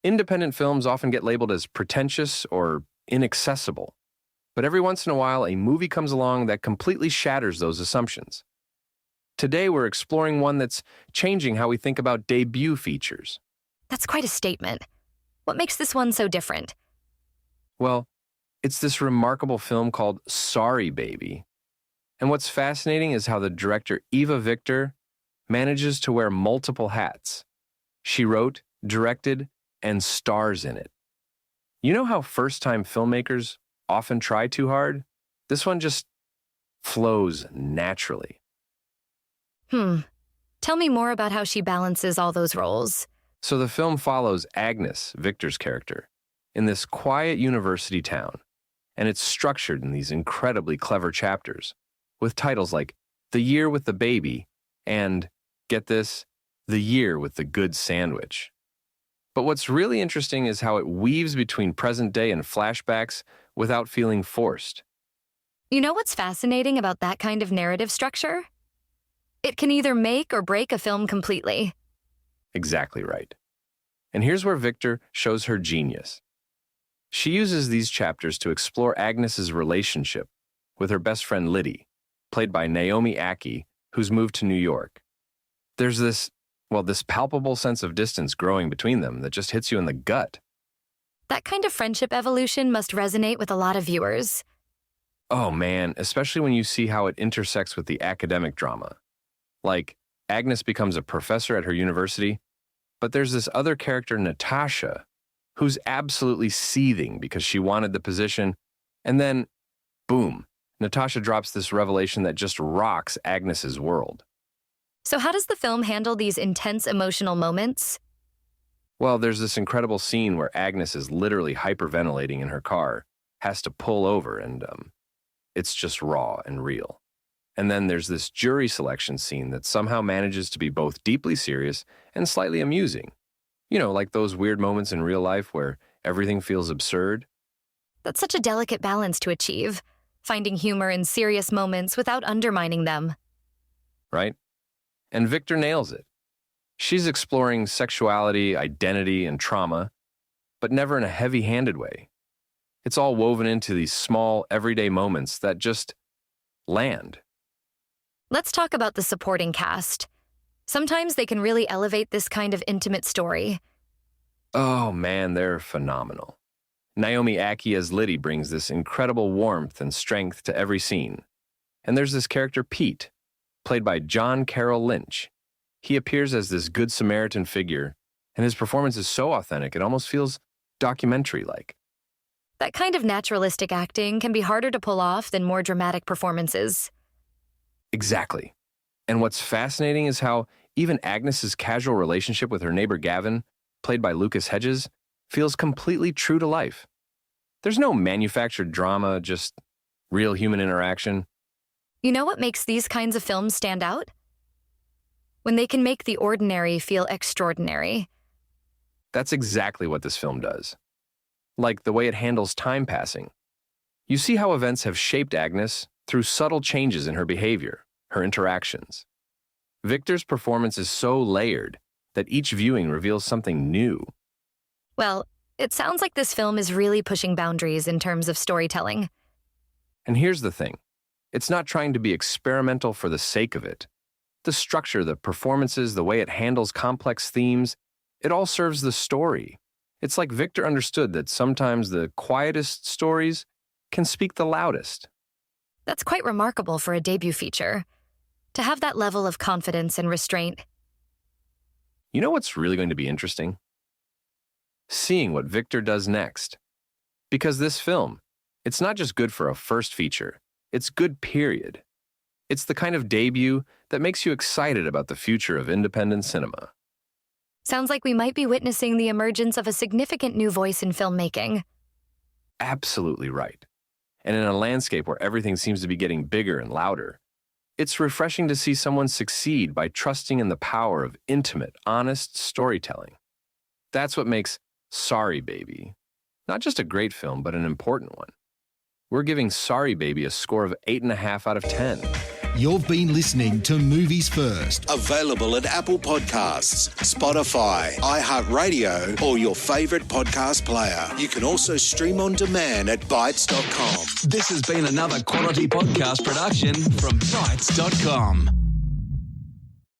Independent films often get labeled as pretentious or inaccessible, but every once in a while a movie comes along that completely shatters those assumptions. Today we're exploring one that's changing how we think about debut features. That's quite a statement. What makes this one so different? Well, it's this remarkable film called Sorry Baby. And what's fascinating is how the director Eva Victor manages to wear multiple hats. She wrote, directed, and stars in it. You know how first-time filmmakers often try too hard? This one just flows naturally. Tell me more about how she balances all those roles. So the film follows Agnes, Victor's character, in this quiet university town, and it's structured in these incredibly clever chapters, with titles like The Year with the Baby and, get this, The Year with the Good Sandwich. But what's really interesting is how it weaves between present day and flashbacks without feeling forced. You know what's fascinating about that kind of narrative structure? It can either make or break a film completely. Exactly right. And here's where Victor shows her genius. She uses these chapters to explore Agnes's relationship with her best friend Liddy, played by Naomi Ackie, who's moved to New York. There's this palpable sense of distance growing between them that just hits you in the gut. That kind of friendship evolution must resonate with a lot of viewers. Oh man, especially when you see how it intersects with the academic drama. Like, Agnes becomes a professor at her university, but there's this other character, Natasha, who's absolutely seething because she wanted the position, and then, boom, Natasha drops this revelation that just rocks Agnes's world. So how does the film handle these intense emotional moments? Well, there's this incredible scene where Agnes is literally hyperventilating in her car, has to pull over, and it's just raw and real. And then there's this jury selection scene that somehow manages to be both deeply serious and slightly amusing. You know, like those weird moments in real life where everything feels absurd. That's such a delicate balance to achieve, finding humor in serious moments without undermining them. Right? And Victor nails it. She's exploring sexuality, identity, and trauma, but never in a heavy-handed way. It's all woven into these small, everyday moments that just land. Let's talk about the supporting cast. Sometimes they can really elevate this kind of intimate story. Oh man, they're phenomenal. Naomi Ackie as Liddy brings this incredible warmth and strength to every scene. And there's this character Pete, played by John Carroll Lynch. He appears as this good Samaritan figure, and his performance is so authentic it almost feels documentary-like. That kind of naturalistic acting can be harder to pull off than more dramatic performances. Exactly. And what's fascinating is how even Agnes's casual relationship with her neighbor Gavin, played by Lucas Hedges, feels completely true to life. There's no manufactured drama, just real human interaction. You know what makes these kinds of films stand out? When they can make the ordinary feel extraordinary. That's exactly what this film does. Like the way it handles time passing. You see how events have shaped Agnes through subtle changes in her behavior, her interactions. Victor's performance is so layered that each viewing reveals something new. Well, it sounds like this film is really pushing boundaries in terms of storytelling. And here's the thing. It's not trying to be experimental for the sake of it. The structure, the performances, the way it handles complex themes, it all serves the story. It's like Victor understood that sometimes the quietest stories can speak the loudest. That's quite remarkable for a debut feature. To have that level of confidence and restraint. You know what's really going to be interesting? Seeing what Victor does next. Because this film, it's not just good for a first feature, it's good period. It's the kind of debut that makes you excited about the future of independent cinema. Sounds like we might be witnessing the emergence of a significant new voice in filmmaking. Absolutely right. And in a landscape where everything seems to be getting bigger and louder, it's refreshing to see someone succeed by trusting in the power of intimate, honest storytelling. That's what makes Sorry Baby not just a great film, but an important one. We're giving Sorry Baby a score of 8.5 out of 10. You've been listening to Movies First. Available at Apple Podcasts, Spotify, iHeartRadio, or your favourite podcast player. You can also stream on demand at Bytes.com. This has been another quality podcast production from Bytes.com.